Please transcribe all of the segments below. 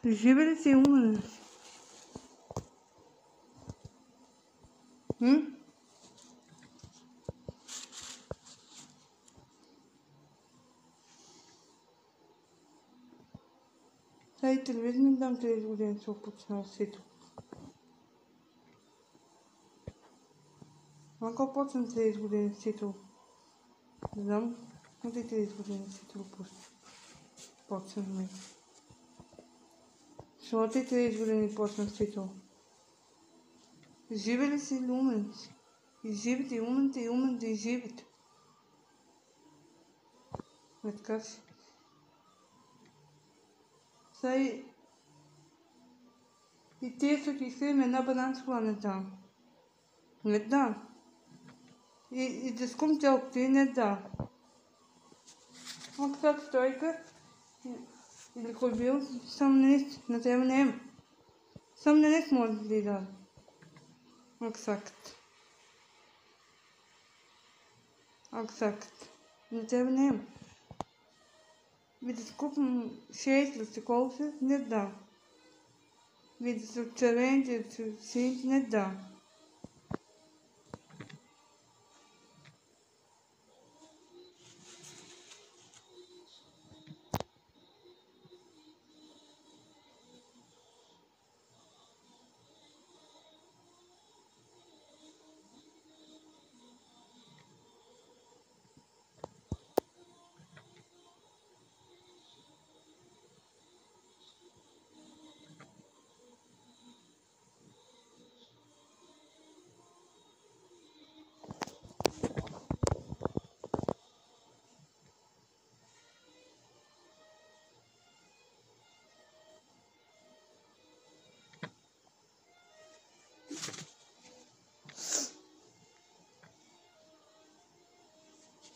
Живели си умна. Тази телевизия не дам 30 години, се опочна сито. Ако почнем 30 години сито, не знам, но 30 години сито почнем. Защо 30 години почнем сито? Живели си или умен си? И живите, и умените, и умените, и живите. Не така си. Сега и тия са ти свием една бананскова не дам. Не дам. И да скум тялко ти не дам. Как стойка или кой бил, сам на тебе не е. Сам не може да ти да. Аксакт. На тебе не е. Ви да скупам 6 да се колса, не да. Ви да са червените, да са сините, не да.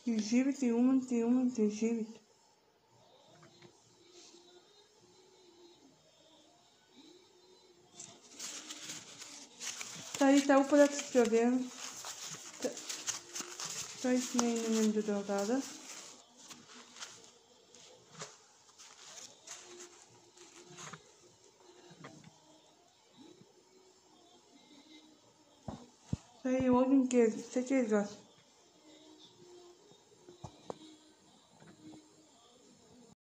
И живите, и умените, и умените, и живите. Tady ta upadat v pravě. Tady nejmenujeme do dohrada. Tady hodinky, 7 gaz.